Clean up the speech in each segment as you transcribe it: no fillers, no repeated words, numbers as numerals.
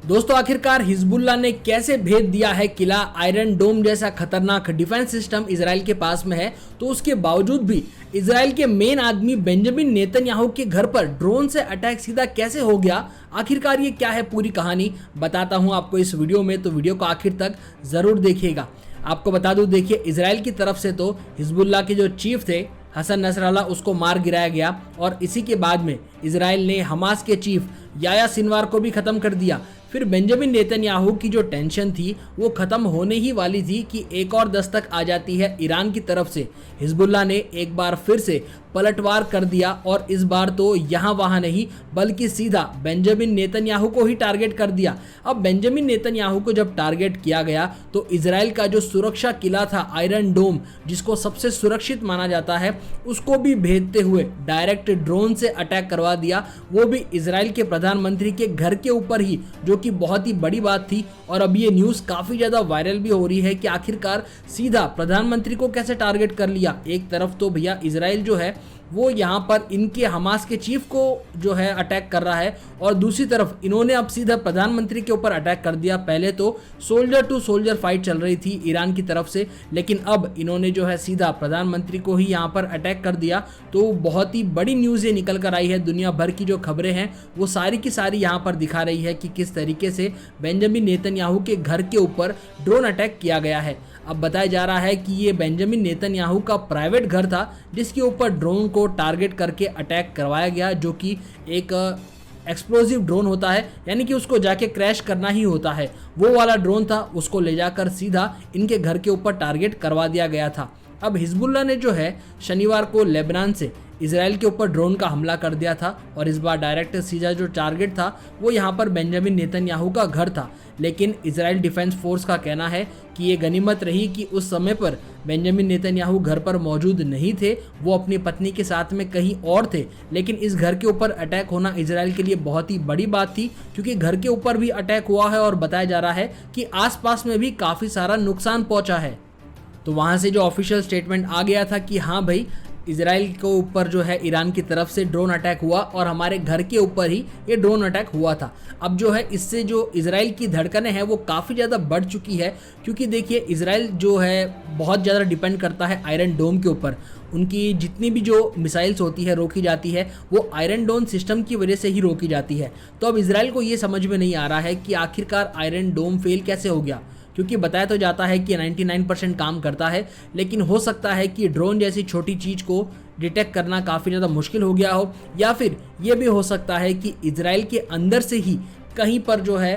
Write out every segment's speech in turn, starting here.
दोस्तों आखिरकार हिजबुल्लाह ने कैसे भेद दिया है किला आयरन डोम जैसा खतरनाक डिफेंस सिस्टम इजराइल के पास में है, तो उसके बावजूद भी इजराइल के मेन आदमी बेंजामिन नेतन्याहू के घर पर ड्रोन से अटैक सीधा कैसे हो गया। आखिरकार ये क्या है पूरी कहानी बताता हूँ आपको इस वीडियो में, तो वीडियो को आखिर तक जरूर देखिएगा। आपको बता दूं, देखिए इजराइल की तरफ से तो हिजबुल्लाह के जो चीफ थे हसन नसरल्लाह उसको मार गिराया गया और इसी के बाद में इजराइल ने हमास के चीफ याया सिनवार को भी खत्म कर दिया। फिर बेंजामिन नेतन्याहू की जो टेंशन थी वो खत्म होने ही वाली थी कि एक और दस्तक आ जाती है ईरान की तरफ से। हिजबुल्लाह ने एक बार फिर से पलटवार कर दिया और इस बार तो यहाँ वहाँ नहीं बल्कि सीधा बेंजामिन नेतन्याहू को ही टारगेट कर दिया। अब बेंजामिन नेतन्याहू को जब टारगेट किया गया तो इजराइल का जो सुरक्षा किला था आयरन डोम, जिसको सबसे सुरक्षित माना जाता है, उसको भी भेदते हुए डायरेक्ट ड्रोन से अटैक करवा दिया, वो भी इजराइल के प्रधानमंत्री के घर के ऊपर ही, जो कि बहुत ही बड़ी बात थी। और अब ये न्यूज़ काफ़ी ज़्यादा वायरल भी हो रही है कि आखिरकार सीधा प्रधानमंत्री को कैसे टारगेट कर लिया। एक तरफ तो भैया इजराइल जो है वो यहाँ पर इनके हमास के चीफ को जो है अटैक कर रहा है और दूसरी तरफ इन्होंने अब सीधा प्रधानमंत्री के ऊपर अटैक कर दिया। पहले तो सोल्जर टू सोल्जर फाइट चल रही थी ईरान की तरफ से, लेकिन अब इन्होंने जो है सीधा प्रधानमंत्री को ही यहाँ पर अटैक कर दिया। तो बहुत ही बड़ी न्यूज़ ये निकल कर आई है। दुनिया भर की जो खबरें हैं वो सारी की सारी यहाँ पर दिखा रही है कि किस तरीके से बेंजामिन नेतन्याहू के घर के ऊपर ड्रोन अटैक किया गया है। अब बताया जा रहा है कि ये बेंजामिन नेतन्याहू का प्राइवेट घर था जिसके ऊपर ड्रोन को टारगेट करके अटैक करवाया गया, जो कि एक एक्सप्लोजिव ड्रोन होता है, यानी कि उसको जाके क्रैश करना ही होता है। वो वाला ड्रोन था, उसको ले जाकर सीधा इनके घर के ऊपर टारगेट करवा दिया गया था। अब हिजबुल्लाह ने जो है शनिवार को लेबनान से इजराइल के ऊपर ड्रोन का हमला कर दिया था और इस बार डायरेक्ट सीधा जो टारगेट था वो यहाँ पर बेंजामिन नेतन्याहू का घर था। लेकिन इजराइल डिफेंस फोर्स का कहना है कि ये गनीमत रही कि उस समय पर बेंजामिन नेतन्याहू घर पर मौजूद नहीं थे, वो अपनी पत्नी के साथ में कहीं और थे। लेकिन इस घर के ऊपर अटैक होना इजराइल के लिए बहुत ही बड़ी बात थी, क्योंकि घर के ऊपर भी अटैक हुआ है और बताया जा रहा है कि आसपास में भी काफ़ी सारा नुकसान पहुंचा है। तो वहाँ से जो ऑफिशियल स्टेटमेंट आ गया था कि हाँ भाई, इजराइल के ऊपर जो है ईरान की तरफ से ड्रोन अटैक हुआ और हमारे घर के ऊपर ही ये ड्रोन अटैक हुआ था। अब जो है इससे जो इजराइल की धड़कनें हैं वो काफ़ी ज़्यादा बढ़ चुकी है, क्योंकि देखिए इजराइल जो है बहुत ज़्यादा डिपेंड करता है आयरन डोम के ऊपर। उनकी जितनी भी जो मिसाइल्स होती है रोकी जाती है वो आयरन डोम सिस्टम की वजह से ही रोकी जाती है। तो अब इजराइल को ये समझ में नहीं आ रहा है कि आखिरकार आयरन डोम फेल कैसे हो गया, क्योंकि बताया तो जाता है कि 99% काम करता है, लेकिन हो सकता है कि ड्रोन जैसी छोटी चीज़ को डिटेक्ट करना काफ़ी ज़्यादा मुश्किल हो गया हो, या फिर ये भी हो सकता है कि इजराइल के अंदर से ही कहीं पर जो है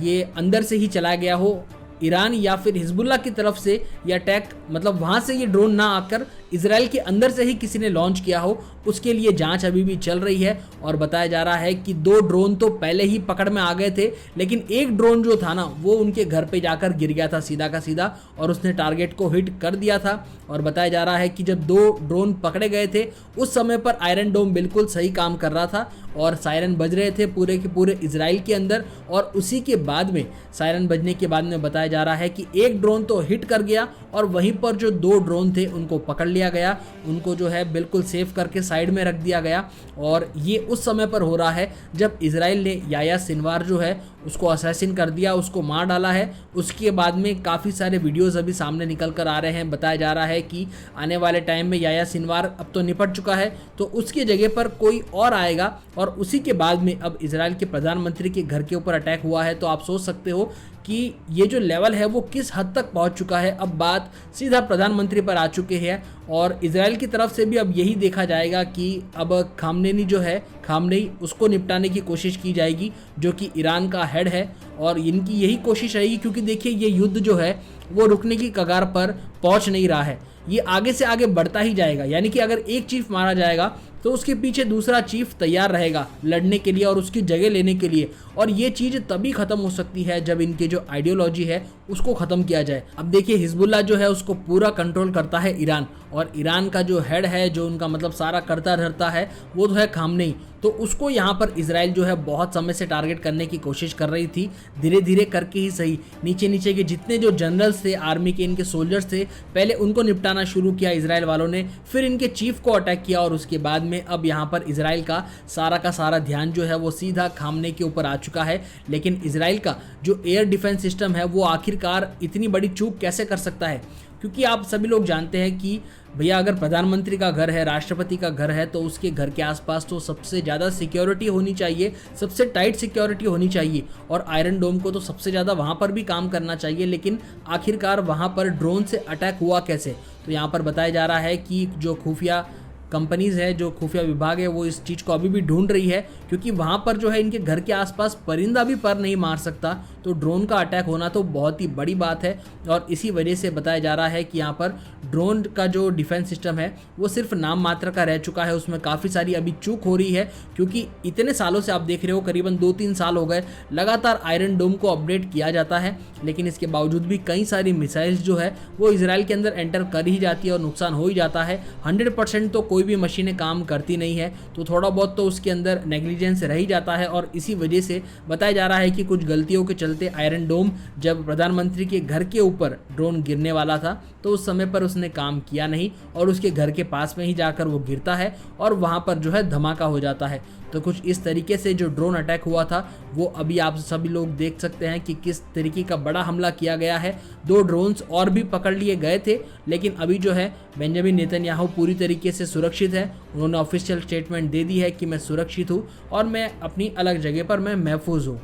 ये अंदर से ही चला गया हो ईरान या फिर हिजबुल्लाह की तरफ से ये अटैक, मतलब वहाँ से ये ड्रोन ना आकर इजराइल के अंदर से ही किसी ने लॉन्च किया हो। उसके लिए जांच अभी भी चल रही है और बताया जा रहा है कि 2 ड्रोन तो पहले ही पकड़ में आ गए थे, लेकिन एक ड्रोन जो था ना वो उनके घर पे जाकर गिर गया था सीधा का सीधा और उसने टारगेट को हिट कर दिया था। और बताया जा रहा है कि जब 2 ड्रोन पकड़े गए थे उस समय पर आयरन डोम बिल्कुल सही काम कर रहा था और सायरन बज रहे थे पूरे के पूरे इजराइल के अंदर। और उसी के बाद में सायरन बजने के बाद में बताया जा रहा है कि एक ड्रोन तो हिट कर गया और वहीं पर जो 2 ड्रोन थे उनको पकड़ लिया गया, उनको जो है बिल्कुल सेफ करके साइड में रख दिया गया। और ये उस समय पर हो रहा है जब इजराइल ने याया सिनवार जो है उसको असैसिन कर दिया, उसको मार डाला है। उसके बाद में काफ़ी सारे वीडियोस अभी सामने निकल कर आ रहे हैं। बताया जा रहा है कि आने वाले टाइम में याया सिनवार अब तो निपट चुका है, तो उसकी जगह पर कोई और आएगा और उसी के बाद में अब इजराइल के प्रधानमंत्री के घर के ऊपर अटैक हुआ है। तो आप सोच सकते हो कि ये जो लेवल है वो किस हद तक पहुंच चुका है। अब बात सीधा प्रधानमंत्री पर आ चुके हैं और इजराइल की तरफ से भी अब यही देखा जाएगा कि अब खामनेई जो है, खामनेई उसको निपटाने की कोशिश की जाएगी, जो कि ईरान का हेड है। और इनकी यही कोशिश रहेगी, क्योंकि देखिए ये युद्ध जो है वो रुकने की कगार पर पहुंच नहीं रहा है, ये आगे से आगे बढ़ता ही जाएगा। यानी कि अगर एक चीफ मारा जाएगा तो उसके पीछे दूसरा चीफ तैयार रहेगा लड़ने के लिए और उसकी जगह लेने के लिए। और ये चीज़ तभी ख़त्म हो सकती है जब इनकी जो आइडियोलॉजी है उसको ख़त्म किया जाए। अब देखिए हिजबुल्लाह जो है उसको पूरा कंट्रोल करता है ईरान, और ईरान का जो हेड है, जो उनका मतलब सारा करता धरता है, वो तो है खामनेई। तो उसको यहाँ पर इजराइल जो है बहुत समय से टारगेट करने की कोशिश कर रही थी, धीरे धीरे करके ही सही। नीचे नीचे के जितने जो जनरल्स थे, आर्मी के इनके सोल्जर्स थे, पहले उनको निपटाना शुरू किया इजराइल वालों ने, फिर इनके चीफ को अटैक किया और उसके बाद में अब यहाँ पर इजराइल का सारा ध्यान जो है वो सीधा खामने के ऊपर आ चुका है। लेकिन इजराइल का जो एयर डिफेंस सिस्टम है वो आखिरकार इतनी बड़ी चूक कैसे कर सकता है? क्योंकि आप सभी लोग जानते हैं कि भैया अगर प्रधानमंत्री का घर है, राष्ट्रपति का घर है, तो उसके घर के आसपास तो सबसे ज़्यादा सिक्योरिटी होनी चाहिए, सबसे टाइट सिक्योरिटी होनी चाहिए, और आयरन डोम को तो सबसे ज़्यादा वहाँ पर भी काम करना चाहिए। लेकिन आखिरकार वहाँ पर ड्रोन से अटैक हुआ कैसे? तो यहाँ पर बताया जा रहा है कि जो खुफिया कंपनीज़ है, जो खुफिया विभाग है, वो इस चीज़ को अभी भी ढूंढ रही है, क्योंकि वहाँ पर जो है इनके घर के आसपास परिंदा भी पर नहीं मार सकता, तो ड्रोन का अटैक होना तो बहुत ही बड़ी बात है। और इसी वजह से बताया जा रहा है कि यहाँ पर ड्रोन का जो डिफेंस सिस्टम है वो सिर्फ नाम मात्र का रह चुका है, उसमें काफ़ी सारी अभी चूक हो रही है। क्योंकि इतने सालों से आप देख रहे हो, करीबन 2-3 साल हो गए लगातार आयरन डोम को अपडेट किया जाता है, लेकिन इसके बावजूद भी कई सारी मिसाइल्स जो है वो इसराइल के अंदर एंटर कर ही जाती है और नुकसान हो ही जाता है। 100% तो कोई भी मशीनें काम करती नहीं है, तो थोड़ा बहुत तो उसके अंदर नेग्लिजेंस रह ही जाता है। और इसी वजह से बताया जा रहा है कि कुछ गलतियों के चलते आयरन डोम, जब प्रधानमंत्री के घर के ऊपर ड्रोन गिरने वाला था, तो उस समय पर उसने काम किया नहीं और उसके घर के पास में ही जाकर वो गिरता है और वहाँ पर जो है धमाका हो जाता है। तो कुछ इस तरीके से जो ड्रोन अटैक हुआ था वो अभी आप सभी लोग देख सकते हैं कि किस तरीके का बड़ा हमला किया गया है। 2 ड्रोन्स और भी पकड़ लिए गए थे, लेकिन अभी जो है बेंजामिन नेतन्याहू पूरी तरीके से सुरक्षित है। उन्होंने ऑफिशियल स्टेटमेंट दे दी है कि मैं सुरक्षित हूँ और मैं अपनी अलग जगह पर मैं महफूज हूँ।